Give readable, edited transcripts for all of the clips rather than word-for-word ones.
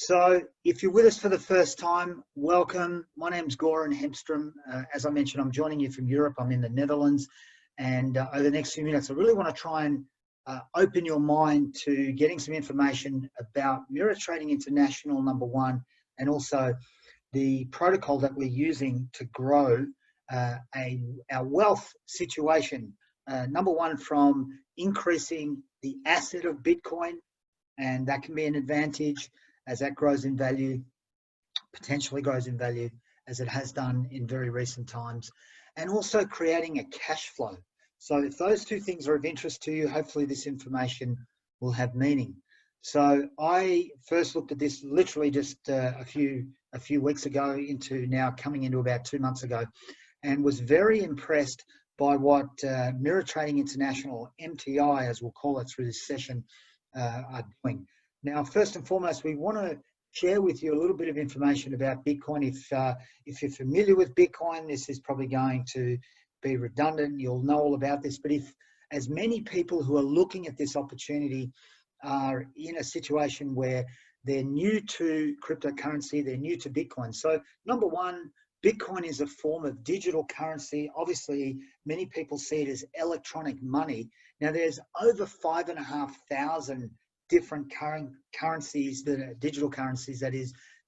So if you're with us for the first time, welcome. My name's Goran Hemstrom. As I mentioned, I'm joining you from Europe. I'm in the Netherlands. And over the next few minutes, I really want to try and open your mind to getting some information about Mirror Trading International, number one, and also the protocol that we're using to grow our wealth situation. Number one, from increasing the asset of Bitcoin, and that can be an advantage as that grows in value, potentially grows in value as it has done in very recent times, and also creating a cash flow. So if those two things are of interest to you, hopefully this information will have meaning. So I first looked at this literally just a few weeks ago, into now coming into about 2 months ago, and was very impressed by what Mirror Trading International, MTI as we'll call it through this session, are doing. Now, first and foremost, we want to share with you a little bit of information about Bitcoin. If you're familiar with Bitcoin, this is probably going to be redundant. You'll know all about this. But if, as many people who are looking at this opportunity are in a situation where they're new to cryptocurrency, they're new to Bitcoin. So number one, Bitcoin is a form of digital currency. Obviously, many people see it as electronic money. Now, there's over 5,500 different currencies that are digital currencies that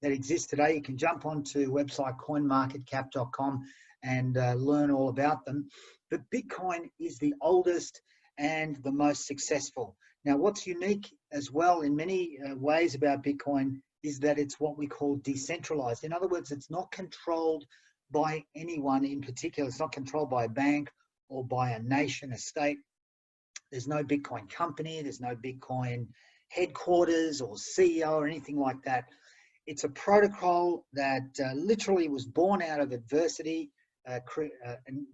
exist today. You can jump onto website coinmarketcap.com and learn all about them. But Bitcoin is the oldest and the most successful. Now, what's unique as well in many ways about Bitcoin is that it's what we call decentralized. In other words, it's not controlled by anyone in particular. It's not controlled by a bank or by a nation, a state. There's no Bitcoin company. There's no Bitcoin headquarters or CEO or anything like that. It's a protocol that literally was born out of adversity. And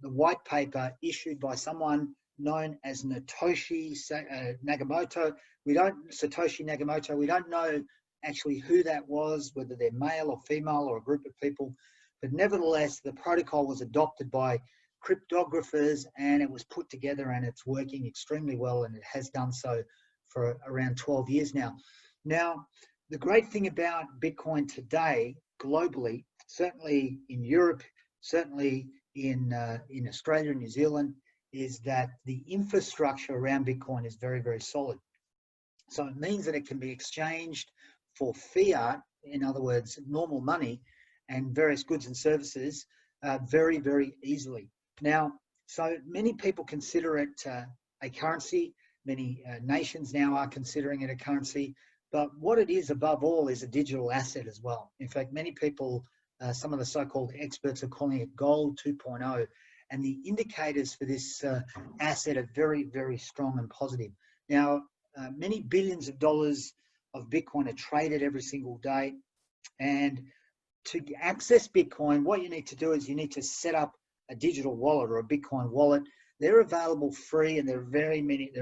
the white paper issued by someone known as Satoshi Nakamoto. Satoshi Nakamoto. We don't know actually who that was, whether they're male or female or a group of people. But nevertheless, the protocol was adopted by cryptographers and it was put together and it's working extremely well, and it has done so for around 12 years now. Now, the great thing about Bitcoin today, globally, certainly in Europe, certainly in Australia and New Zealand, is that the infrastructure around Bitcoin is very, very solid. So it means that it can be exchanged for fiat, in other words, normal money, and various goods and services very, very easily. Now, so many people consider it a currency. Many nations now are considering it a currency, but what it is above all is a digital asset as well. In fact, many people, some of the so-called experts are calling it gold 2.0, and the indicators for this asset are very, very strong and positive. Now, many billions of dollars of Bitcoin are traded every single day, and to access Bitcoin, what you need to do is you need to set up a digital wallet or a Bitcoin wallet. They're available free, and there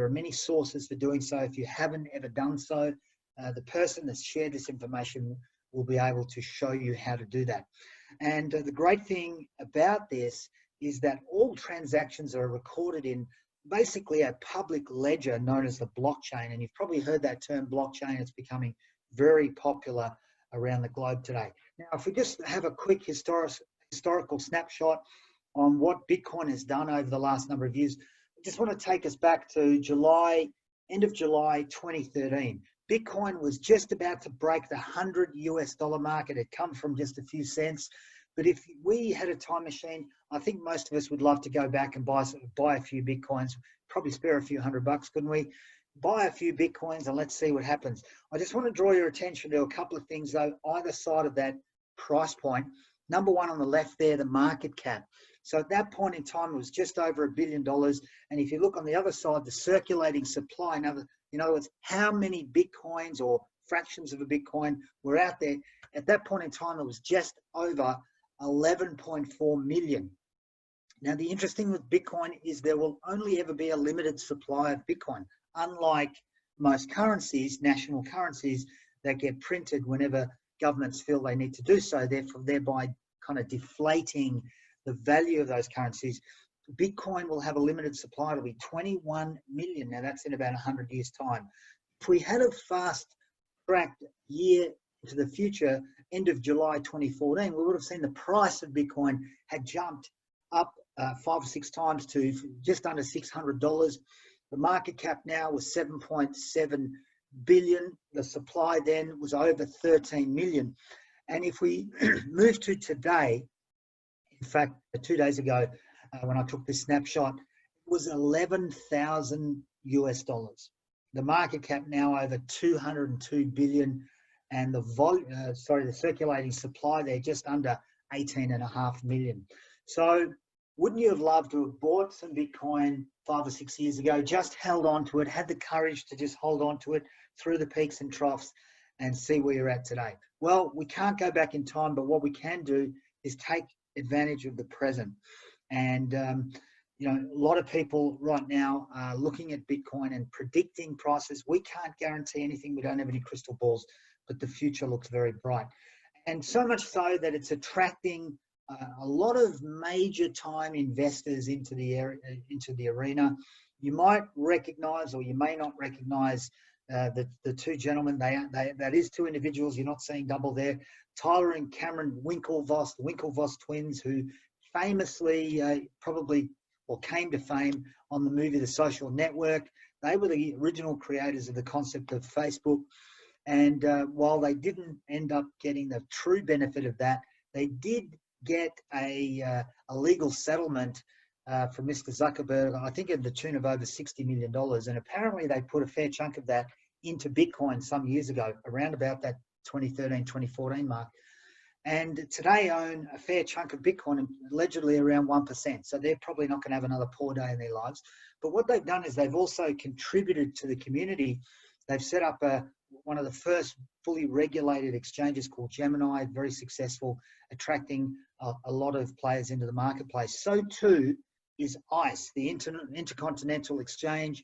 are many sources for doing so. If you haven't ever done so, the person that's shared this information will be able to show you how to do that. And the great thing about this is that all transactions are recorded in basically a public ledger known as the blockchain. And you've probably heard that term blockchain. It's becoming very popular around the globe today. Now, if we just have a quick historical snapshot on what Bitcoin has done over the last number of years, I just want to take us back to end of July 2013. Bitcoin was just about to break the $100 mark. It had come from just a few cents. But if we had a time machine, I think most of us would love to go back and buy a few Bitcoins, probably spare a few $100, couldn't we? Buy a few Bitcoins and let's see what happens. I just want to draw your attention to a couple of things though, either side of that price point. Number one on the left there, the market cap. So at that point in time, it was just over $1 billion. And if you look on the other side, the circulating supply, in other words, how many Bitcoins or fractions of a Bitcoin were out there. At that point in time, it was just over 11.4 million. Now, the interesting with Bitcoin is there will only ever be a limited supply of Bitcoin, unlike most currencies, national currencies, that get printed whenever governments feel they need to do so, thereby kind of deflating the value of those currencies. Bitcoin will have a limited supply. It'll be 21 million. Now, that's in about 100 years' time. If we had a fast-tracked year into the future, end of July 2014, we would have seen the price of Bitcoin had jumped up 5 or 6 times to just under $600. The market cap now was 7.7 billion. The supply then was over 13 million. And if we move to today, in fact, 2 days ago, when I took this snapshot, it was 11,000 US dollars. The market cap now over 202 billion, and the circulating supply there just under 18.5 million. So wouldn't you have loved to have bought some Bitcoin 5 or 6 years ago, just held on to it, had the courage to just hold on to it through the peaks and troughs and see where you're at today? Well, we can't go back in time, but what we can do is take advantage of the present. And you know, a lot of people right now are looking at Bitcoin and predicting prices. We can't guarantee anything. We don't have any crystal balls, but the future looks very bright. And so much so that it's attracting a lot of major time investors into the arena. You might recognize, or you may not recognize, the two gentlemen. That is two individuals. You're not seeing double there. Tyler and Cameron Winklevoss, the Winklevoss twins, who famously came to fame on the movie The Social Network. They were the original creators of the concept of Facebook. And while they didn't end up getting the true benefit of that, they did get a legal settlement from Mr. Zuckerberg, I think at the tune of over $60 million. And apparently they put a fair chunk of that into Bitcoin some years ago, around about that 2013, 2014 mark. And today own a fair chunk of Bitcoin, allegedly around 1%. So they're probably not going to have another poor day in their lives. But what they've done is they've also contributed to the community. They've set up one of the first fully regulated exchanges called Gemini, very successful, attracting a lot of players into the marketplace. So too is ICE, the Intercontinental Exchange,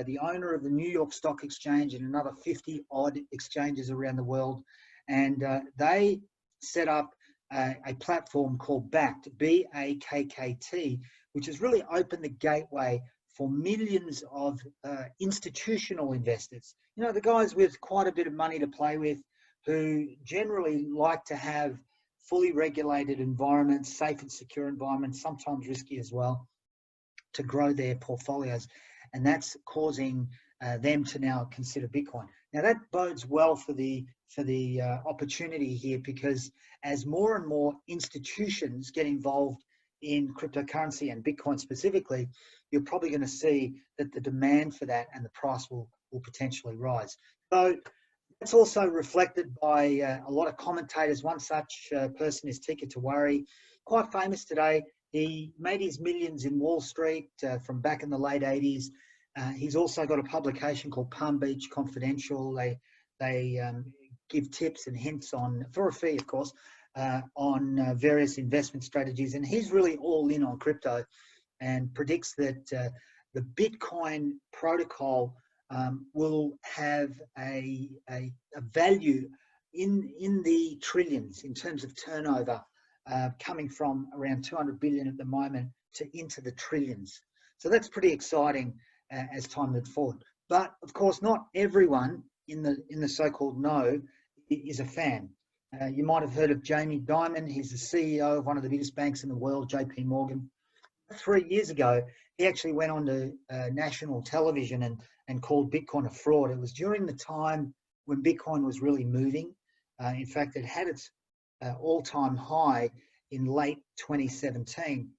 the owner of the New York Stock Exchange and another 50 odd exchanges around the world. And they set up a platform called BAKKT, B-A-K-K-T, which has really opened the gateway for millions of institutional investors. You know, the guys with quite a bit of money to play with, who generally like to have fully regulated environments, safe and secure environments, sometimes risky as well, to grow their portfolios. And that's causing them to now consider Bitcoin. Now that bodes well for the opportunity here, because as more and more institutions get involved in cryptocurrency and Bitcoin specifically, you're probably going to see that the demand for that and the price will potentially rise. So that's also reflected by a lot of commentators. One such person is Tika Tawari, quite famous today. He made his millions in Wall Street from back in the late 80s. He's also got a publication called Palm Beach Confidential. They give tips and hints on, for a fee of course, on various investment strategies. And he's really all in on crypto and predicts that the Bitcoin protocol will have a value in the trillions in terms of turnover, coming from around 200 billion at the moment to into the trillions. So that's pretty exciting as time moves forward. But of course, not everyone in the so-called know is a fan. You might have heard of Jamie Dimon. He's the CEO of one of the biggest banks in the world, JP Morgan. 3 years ago, he actually went on to national television and called Bitcoin a fraud. It was during the time when Bitcoin was really moving. In fact, it had its all-time high in late 2017.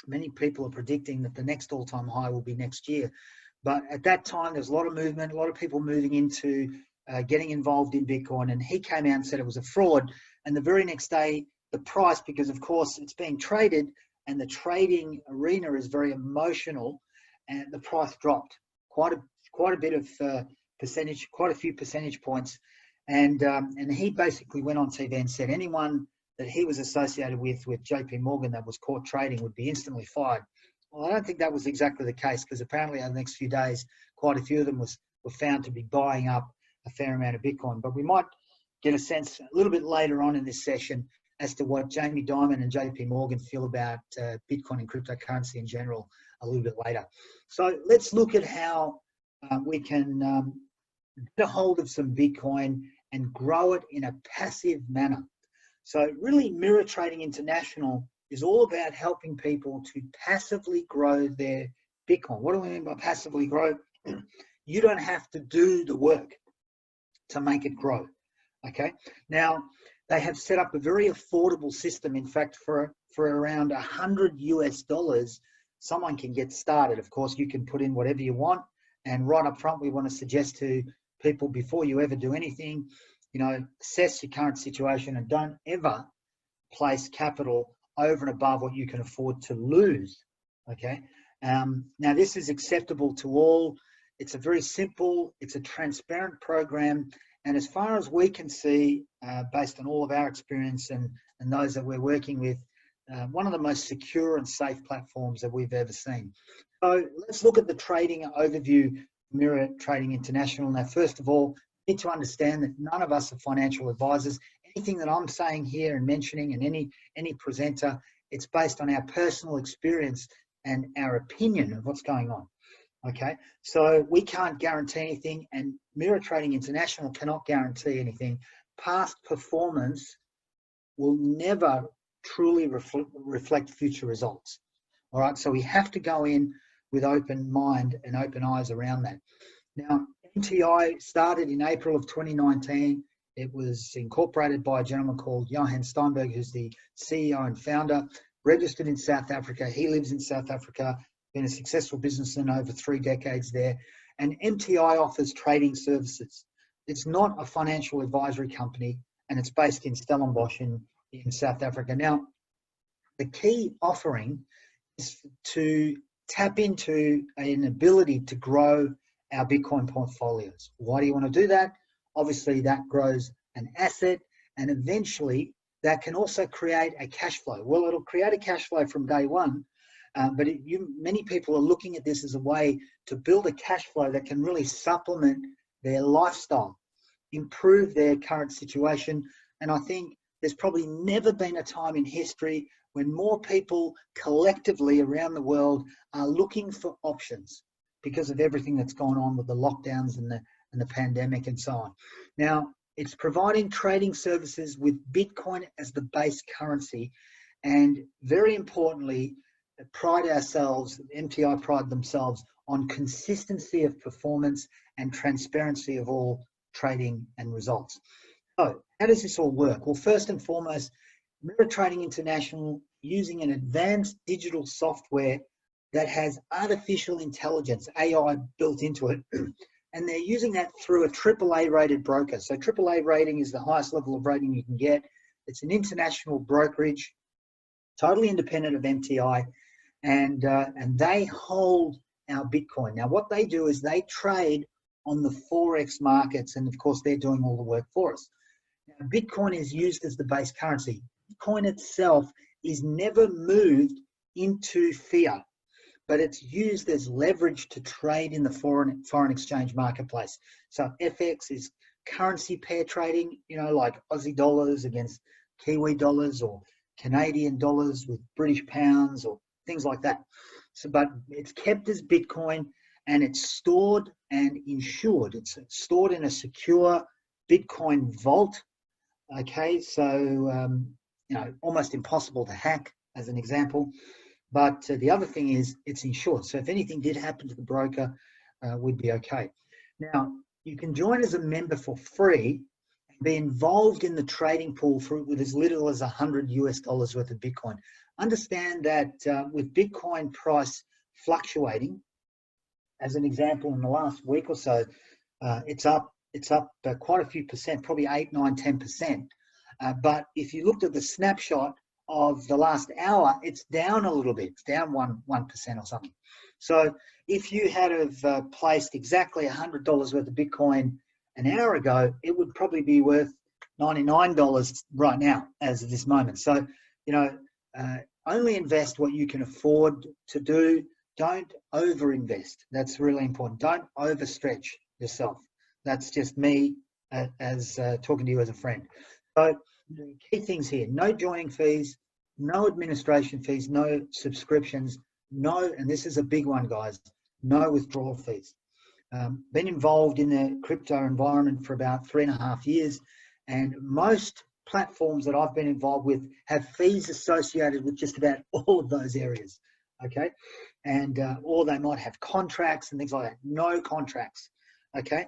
Many people are predicting that the next all-time high will be next year. But at that time, there was a lot of movement, a lot of people moving into getting involved in Bitcoin. And he came out and said it was a fraud. And the very next day, the price, because of course it's being traded and the trading arena is very emotional, and the price dropped quite a bit of percentage, quite a few percentage points. And he basically went on TV and said anyone that he was associated with JP Morgan that was caught trading would be instantly fired. Well, I don't think that was exactly the case, because apparently over the next few days, quite a few of them were found to be buying up a fair amount of Bitcoin. But we might get a sense a little bit later on in this session as to what Jamie Dimon and JP Morgan feel about Bitcoin and cryptocurrency in general a little bit later. So let's look at how we can get a hold of some Bitcoin and grow it in a passive manner. So really, Mirror Trading International is all about helping people to passively grow their Bitcoin. What do we mean by passively grow? You don't have to do the work to make it grow. Okay. Now, they have set up a very affordable system. In fact, for around $100 US, someone can get started. Of course, you can put in whatever you want. And right up front, we want to suggest to people, before you ever do anything, assess your current situation and don't ever place capital over and above what you can afford to lose. Okay. Now, this is acceptable to all. It's a very simple, it's a transparent program. And as far as we can see, based on all of our experience and those that we're working with, one of the most secure and safe platforms that we've ever seen. So let's look at the trading overview, Mirror Trading International. Now, first of all, you need to understand that none of us are financial advisors. Anything that I'm saying here and mentioning, and any presenter, it's based on our personal experience and our opinion of what's going on. Okay, so we can't guarantee anything, and Mirror Trading International cannot guarantee anything. Past performance will never truly reflect future results. All right, so we have to go in with open mind and open eyes around that. Now, MTI started in April of 2019. It was incorporated by a gentleman called Johan Steinberg, who's the CEO and founder, registered in South Africa. He lives in South Africa, been a successful businessman over 3 decades there. And MTI offers trading services. It's not a financial advisory company, and it's based in Stellenbosch in South Africa. Now, the key offering is to tap into an ability to grow our Bitcoin portfolios. Why do you want to do that? Obviously, that grows an asset, and eventually that can also create a cash flow. Well, it'll create a cash flow from day one, but many people are looking at this as a way to build a cash flow that can really supplement their lifestyle, improve their current situation. And I think there's probably never been a time in history when more people collectively around the world are looking for options because of everything that's gone on with the lockdowns and the pandemic and so on. Now, it's providing trading services with Bitcoin as the base currency. And very importantly, MTI pride themselves on consistency of performance and transparency of all trading and results. So how does this all work? Well, first and foremost, Mirror Trading International using an advanced digital software that has artificial intelligence, AI, built into it. And they're using that through a AAA rated broker. So AAA rating is the highest level of rating you can get. It's an international brokerage, totally independent of MTI, and they hold our Bitcoin. Now, what they do is they trade on the Forex markets, and of course, they're doing all the work for us. Now, Bitcoin is used as the base currency. Bitcoin itself is never moved into fiat, but it's used as leverage to trade in the foreign exchange marketplace. So FX is currency pair trading, like Aussie dollars against Kiwi dollars or Canadian dollars with British pounds or things like that. So, but it's kept as Bitcoin, and it's stored and insured. It's stored in a secure Bitcoin vault. Okay, so almost impossible to hack, as an example. But the other thing is it's insured. So if anything did happen to the broker, we'd be okay. Now, you can join as a member for free and be involved in the trading pool with as little as $100 worth of Bitcoin. Understand that with Bitcoin price fluctuating, as an example, in the last week or so, it's up quite a few percent, probably 8, 9, 10%. But if you looked at the snapshot of the last hour, it's down a little bit. It's down 1% or something. So if you had have placed exactly $100 worth of Bitcoin an hour ago, it would probably be worth $99 right now as of this moment. So, only invest what you can afford to do. Don't overinvest. That's really important. Don't overstretch yourself. That's just me as talking to you as a friend. So the key things here: no joining fees, no administration fees, no subscriptions, and this is a big one, guys, no withdrawal fees. Been involved in the crypto environment for about 3.5 years, and most platforms that I've been involved with have fees associated with just about all of those areas, okay? And or they might have contracts and things like that. No contracts, okay?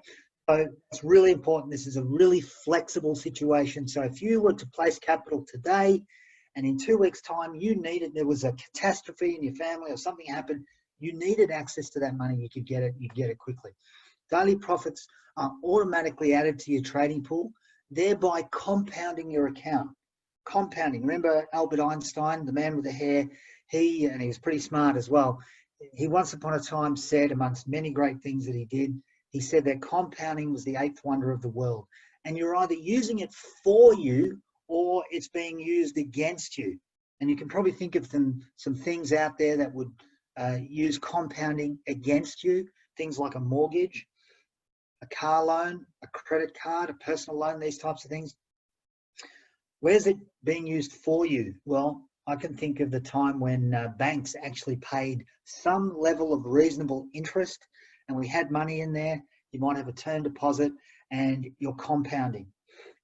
So it's really important. This is a really flexible situation. So if you were to place capital today and in 2 weeks' time you needed, there was a catastrophe in your family or something happened, you needed access to that money, you could get it quickly. Daily profits are automatically added to your trading pool, thereby compounding your account. Compounding. Remember Albert Einstein, the man with the hair? He was pretty smart as well. He once upon a time said, amongst many great things that he did, he said that compounding was the 8th wonder of the world. And you're either using it for you or it's being used against you. And you can probably think of some things out there that would use compounding against you, things like a mortgage, a car loan, a credit card, a personal loan, these types of things. Where's it being used for you? Well, I can think of the time when banks actually paid some level of reasonable interest and we had money in there. You might have a term deposit and you're compounding.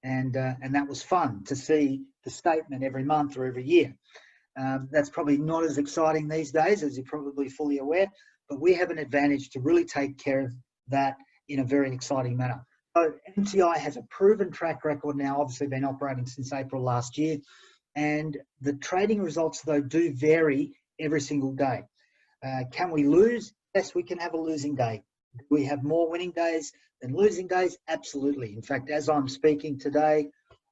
And that was fun to see the statement every month or every year. That's probably not as exciting these days, as you're probably fully aware, but we have an advantage to really take care of that in a very exciting manner. So MTI has a proven track record now, obviously been operating since April last year, and the trading results, though, do vary every single day. Can we lose? Yes, we can have a losing day. Do we have more winning days than losing days? Absolutely. In fact, as I'm speaking today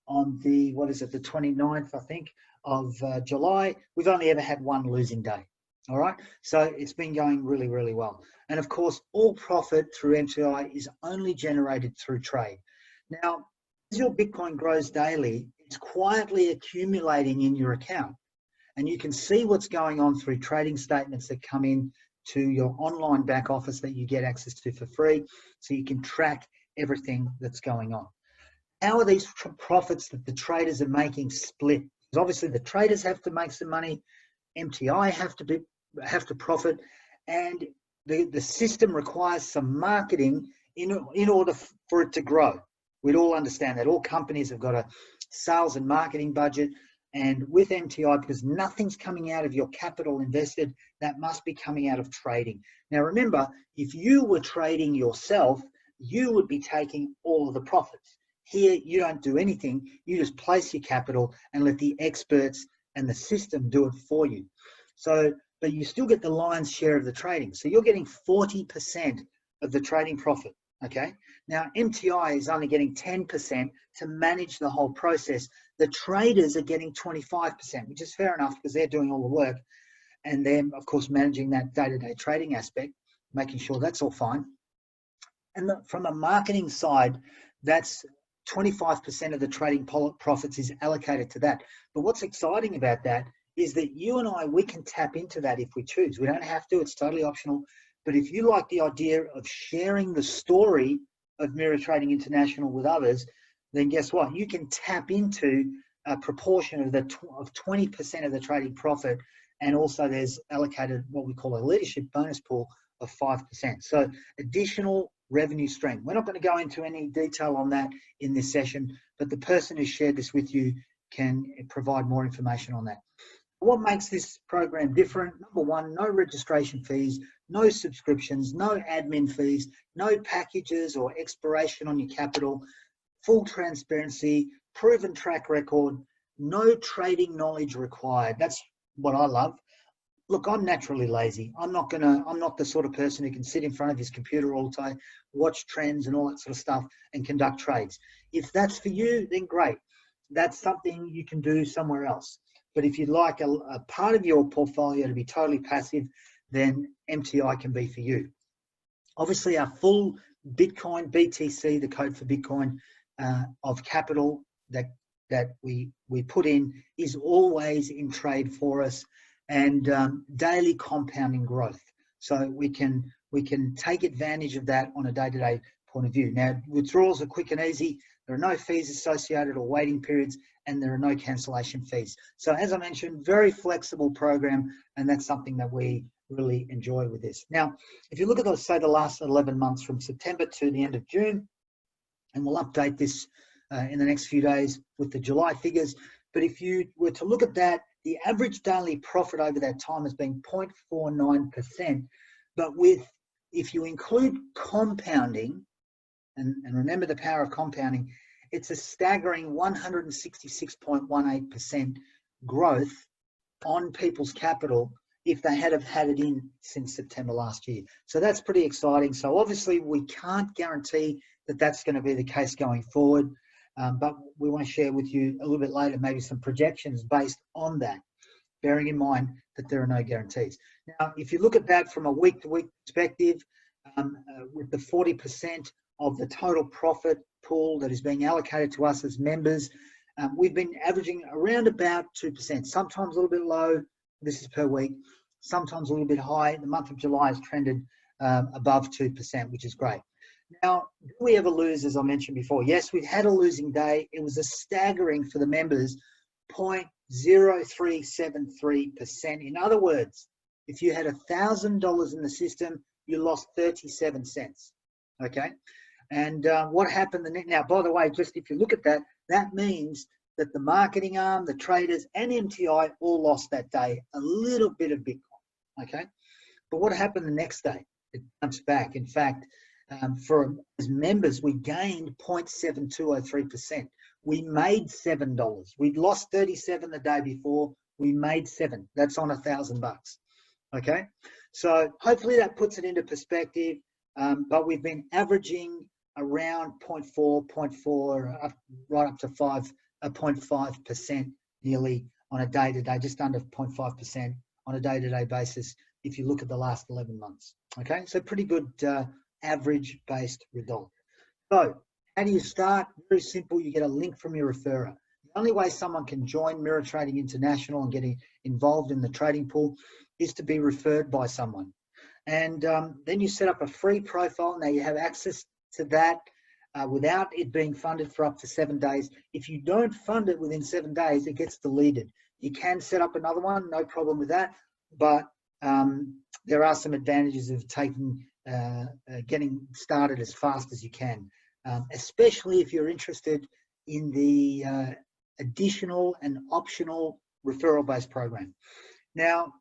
on the, the 29th, I think, of July, we've only ever had one losing day. All right. So it's been going really, really well. And of course, all profit through MTI is only generated through trade. Now, as your Bitcoin grows daily, it's quietly accumulating in your account. And you can see what's going on through trading statements that come in to your online back office that you get access to for free. So you can track everything that's going on. How are these profits that the traders are making split? Because obviously the traders have to make some money, MTI have to profit, and the system requires some marketing in order for it to grow. We'd all understand that. All companies have got a sales and marketing budget, and with MTI, because nothing's coming out of your capital invested, that must be coming out of trading. Now remember, if you were trading yourself, you would be taking all of the profits. Here, you don't do anything. You just place your capital and let the experts and the system do it for you. So, but you still get the lion's share of the trading. So you're getting 40% of the trading profit, okay? Now, MTI is only getting 10% to manage the whole process. The traders are getting 25%, which is fair enough because they're doing all the work. And they're, of course, managing that day-to-day trading aspect, making sure that's all fine. And from a marketing side, that's 25% of the trading profits is allocated to that. But what's exciting about that is that you and I, we can tap into that if we choose. We don't have to, it's totally optional. But if you like the idea of sharing the story of Mirror Trading International with others, then guess what? You can tap into a proportion of 20% of the trading profit. And also there's allocated what we call a leadership bonus pool of 5%. So additional revenue stream. We're not going to go into any detail on that in this session, but the person who shared this with you can provide more information on that. What makes this program different? Number one, no registration fees, no subscriptions, no admin fees, no packages or expiration on your capital, full transparency, proven track record, no trading knowledge required. That's what I love. Look, I'm naturally lazy. I'm not the sort of person who can sit in front of his computer all the time, watch trends and all that sort of stuff and conduct trades. If that's for you, then great. That's something you can do somewhere else. But if you'd like a part of your portfolio to be totally passive, then MTI can be for you. Obviously, our full Bitcoin, BTC, the code for Bitcoin of capital that we put in is always in trade for us, and daily compounding growth. So we can take advantage of that on a day-to-day point of view. Now, withdrawals are quick and easy. There are no fees associated or waiting periods, and there are no cancellation fees. So as I mentioned, very flexible program, and that's something that we really enjoy with this. Now, if you look at those, say, the last 11 months from September to the end of June, and we'll update this in the next few days with the July figures. But if you were to look at that, the average daily profit over that time has been 0.49%. But if you include compounding, and remember the power of compounding, it's a staggering 166.18% growth on people's capital if they had have had it in since September last year. So that's pretty exciting. So obviously we can't guarantee that that's going to be the case going forward, but we want to share with you a little bit later maybe some projections based on that, bearing in mind that there are no guarantees. Now, if you look at that from a week-to-week perspective, with the 40% of the total profit pool that is being allocated to us as members, we've been averaging around about 2%, sometimes a little bit low. This is per week, sometimes a little bit high. The month of July has trended above 2%, which is great. Now, do we ever lose, as I mentioned before? Yes, we had a losing day. It was a staggering for the members, 0.0373%. In other words, if you had $1,000 in the system, you lost 37 cents, okay? And what happened now, by the way, just if you look at that, that means that the marketing arm, the traders, and MTI all lost that day a little bit of Bitcoin, okay? But what happened the next day? It bounced back. In fact, for as members, we gained 0.7203%. We made $7. We'd lost 37 the day before. We made $7. That's on $1,000, okay? So hopefully that puts it into perspective, but we've been averaging around 0.4, right up to 0.5% nearly on a day-to-day, just under 0.5% on a day-to-day basis if you look at the last 11 months, okay? So pretty good average-based result. So how do you start? Very simple. You get a link from your referrer. The only way someone can join Mirror Trading International and get involved in the trading pool is to be referred by someone. And then you set up a free profile. Now you have access to that without it being funded for up to 7 days. If you don't fund it within 7 days, it gets deleted. You can set up another one, no problem with that. But there are some advantages of getting started as fast as you can, especially if you're interested in the additional and optional referral-based program. Now,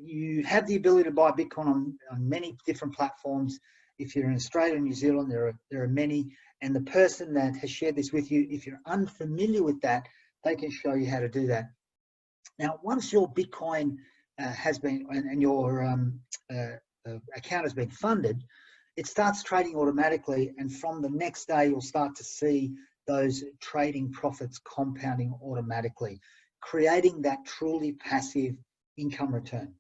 you have the ability to buy Bitcoin on many different platforms. If you're in Australia and New Zealand, there are many. And the person that has shared this with you, if you're unfamiliar with that, they can show you how to do that. Now, once your Bitcoin has been, and your account has been funded, it starts trading automatically. And from the next day, you'll start to see those trading profits compounding automatically, creating that truly passive income return.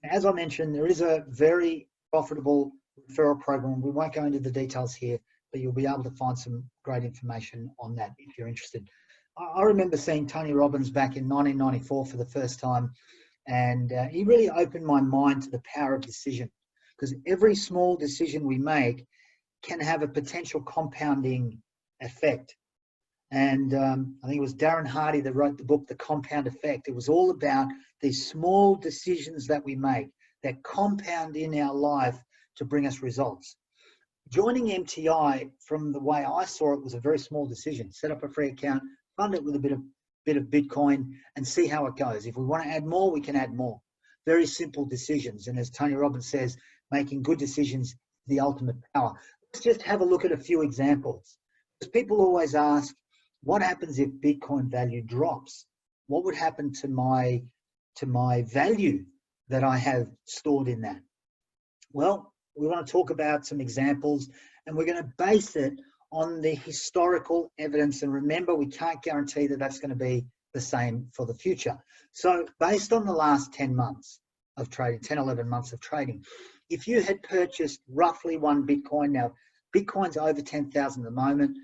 As I mentioned, there is a very profitable referral program. We won't go into the details here, but you'll be able to find some great information on that if you're interested. I remember seeing Tony Robbins back in 1994 for the first time, and he really opened my mind to the power of decision, because every small decision we make can have a potential compounding effect. And I think it was Darren Hardy that wrote the book, The Compound Effect. It was all about these small decisions that we make that compound in our life to bring us results. Joining MTI, from the way I saw it, was a very small decision. Set up a free account, fund it with a bit of Bitcoin, and see how it goes. If we want to add more, we can add more. Very simple decisions. And as Tony Robbins says, making good decisions is the ultimate power. Let's just have a look at a few examples. Because people always ask, what happens if Bitcoin value drops? What would happen to my value that I have stored in that? Well, we want to talk about some examples, and we're going to base it on the historical evidence. And remember, we can't guarantee that that's going to be the same for the future. So based on the last 10 months of trading, 10, 11 months of trading, if you had purchased roughly one Bitcoin, now Bitcoin's over 10,000 at the moment.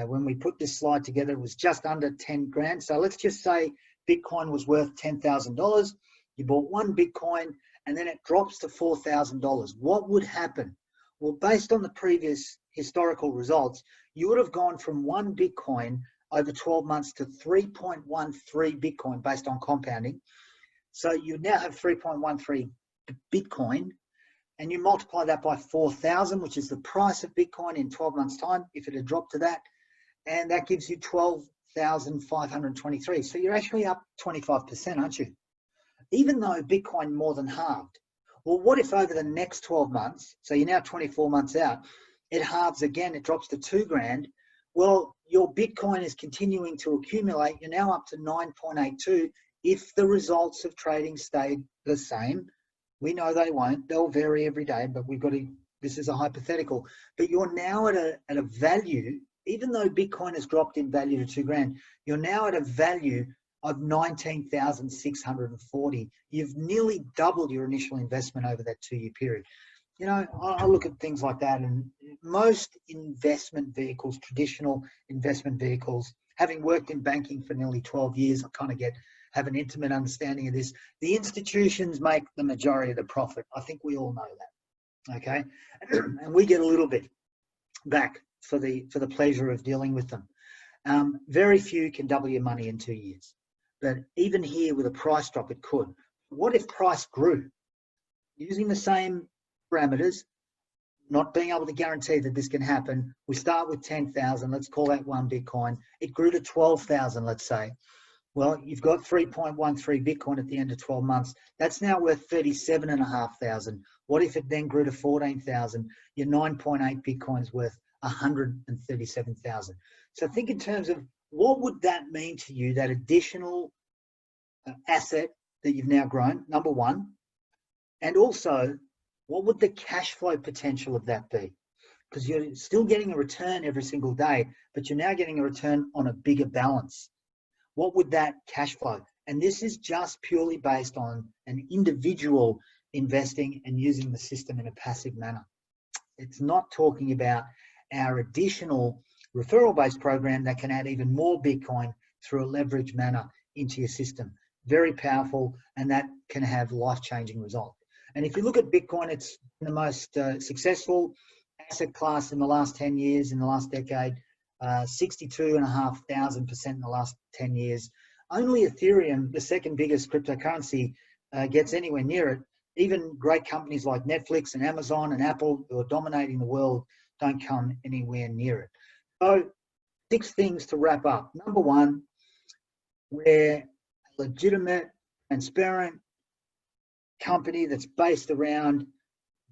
When we put this slide together, it was just under 10 grand. So let's just say Bitcoin was worth $10,000. You bought one Bitcoin, and then it drops to $4,000. What would happen? Well, based on the previous historical results, you would have gone from one Bitcoin over 12 months to 3.13 Bitcoin based on compounding. So you now have 3.13 Bitcoin, and you multiply that by 4,000, which is the price of Bitcoin in 12 months' time, if it had dropped to that, and that gives you 12,523. So you're actually up 25%, aren't you? Even though Bitcoin more than halved. Well, what if over the next 12 months, so you're now 24 months out, it halves again, it drops to 2 grand. Well, your Bitcoin is continuing to accumulate. You're now up to 9.82 if the results of trading stayed the same. We know they won't. They'll vary every day, but we've got to, this is a hypothetical. But you're now at a value, even though Bitcoin has dropped in value to 2 grand, you're now at a value of 19,640. You've nearly doubled your initial investment over that 2-year period. You know, I look at things like that, and most investment vehicles, traditional investment vehicles, having worked in banking for nearly 12 years, I kind of have an intimate understanding of this. The institutions make the majority of the profit. I think we all know that, okay? And we get a little bit back for the pleasure of dealing with them. Very few can double your money in 2 years. But even here with a price drop, it could. What if price grew? Using the same parameters, not being able to guarantee that this can happen, we start with 10,000, let's call that 1 Bitcoin. It grew to 12,000, let's say. Well, you've got 3.13 Bitcoin at the end of 12 months. That's now worth 37,500. What if it then grew to 14,000? Your 9.8 Bitcoin's worth 137,000. So think in terms of what would that mean to you, that additional asset that you've now grown, number one, and also what would the cash flow potential of that be? Because you're still getting a return every single day, but you're now getting a return on a bigger balance. What would that cash flow? And this is just purely based on an individual investing and using the system in a passive manner. It's not talking about our additional referral-based program that can add even more Bitcoin through a leveraged manner into your system. Very powerful, and that can have life-changing results. And if you look at Bitcoin, it's the most successful asset class in the last 10 years, in the last decade, 62,500% in the last 10 years. Only Ethereum, the second biggest cryptocurrency, gets anywhere near it. Even great companies like Netflix and Amazon and Apple, who are dominating the world, don't come anywhere near it. So 6 things to wrap up. Number one, we're a legitimate, transparent company that's based around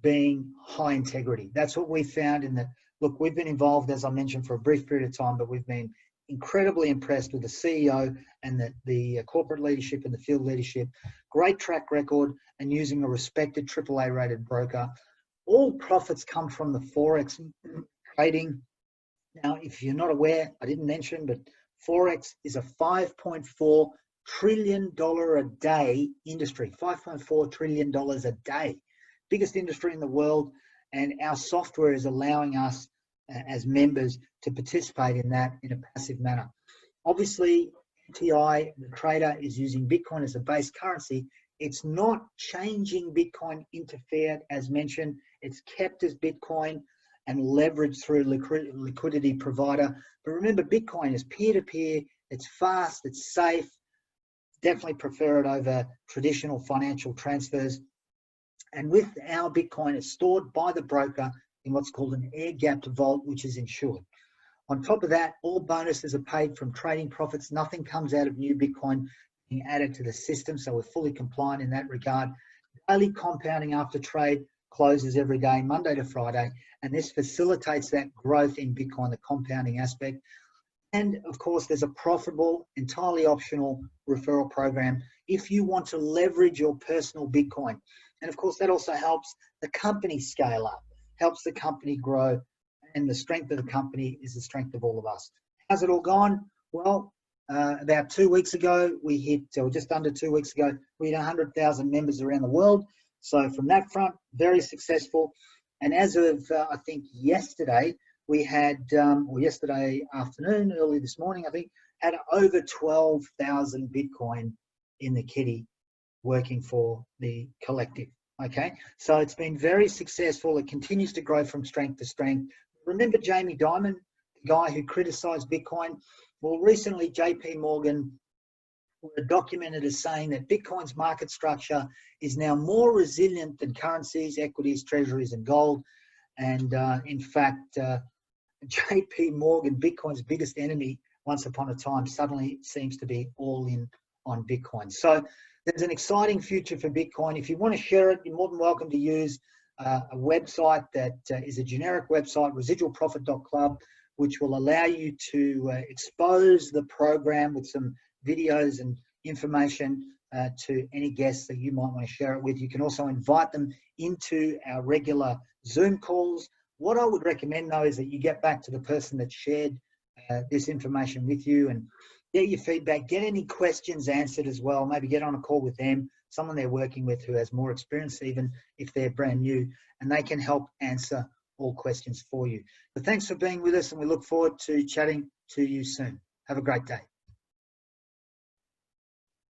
being high integrity. That's what we found in the, look, we've been involved, as I mentioned, for a brief period of time, but we've been incredibly impressed with the CEO and the corporate leadership and the field leadership. Great track record and using a respected AAA rated broker. All profits come from the Forex trading. Now, if you're not aware, I didn't mention, but Forex is a $5.4 trillion a day industry. $5.4 trillion a day. Biggest industry in the world, and our software is allowing us as members to participate in that in a passive manner. Obviously, MTI, the trader, is using Bitcoin as a base currency. It's not changing Bitcoin into fiat as mentioned. It's kept as Bitcoin and leveraged through liquidity provider. But remember, Bitcoin is peer-to-peer. It's fast. It's safe. Definitely prefer it over traditional financial transfers. And with our Bitcoin, it's stored by the broker in what's called an air-gapped vault, which is insured. On top of that, all bonuses are paid from trading profits. Nothing comes out of new Bitcoin being added to the system, so we're fully compliant in that regard. Daily compounding after trade closes every day, Monday to Friday, and this facilitates that growth in Bitcoin, the compounding aspect. And of course, there's a profitable, entirely optional referral program if you want to leverage your personal Bitcoin. And of course, that also helps the company scale up, helps the company grow, and the strength of the company is the strength of all of us. How's it all gone? Well, about 2 weeks ago, we hit, or just under 2 weeks ago, we hit 100,000 members around the world. So from that front, very successful. And as of, I think, yesterday, we had, or yesterday afternoon, early this morning, I think, had over 12,000 Bitcoin in the kitty working for the collective. Okay, so it's been very successful. It continues to grow from strength to strength. Remember Jamie Dimon, the guy who criticized Bitcoin? Well, recently JP Morgan were documented as saying that Bitcoin's market structure is now more resilient than currencies, equities, treasuries, and gold. And in fact, JP Morgan, Bitcoin's biggest enemy once upon a time, suddenly seems to be all in on Bitcoin. So there's an exciting future for Bitcoin. If you want to share it, you're more than welcome to use a website that is a generic website, residualprofit.club, which will allow you to expose the program with some videos and information to any guests that you might want to share it with. You can also invite them into our regular Zoom calls. What I would recommend, though, is that you get back to the person that shared this information with you and get your feedback, get any questions answered as well. Maybe get on a call with them, someone they're working with who has more experience, even if they're brand new, and they can help answer all questions for you. But thanks for being with us, and we look forward to chatting to you soon. Have a great day.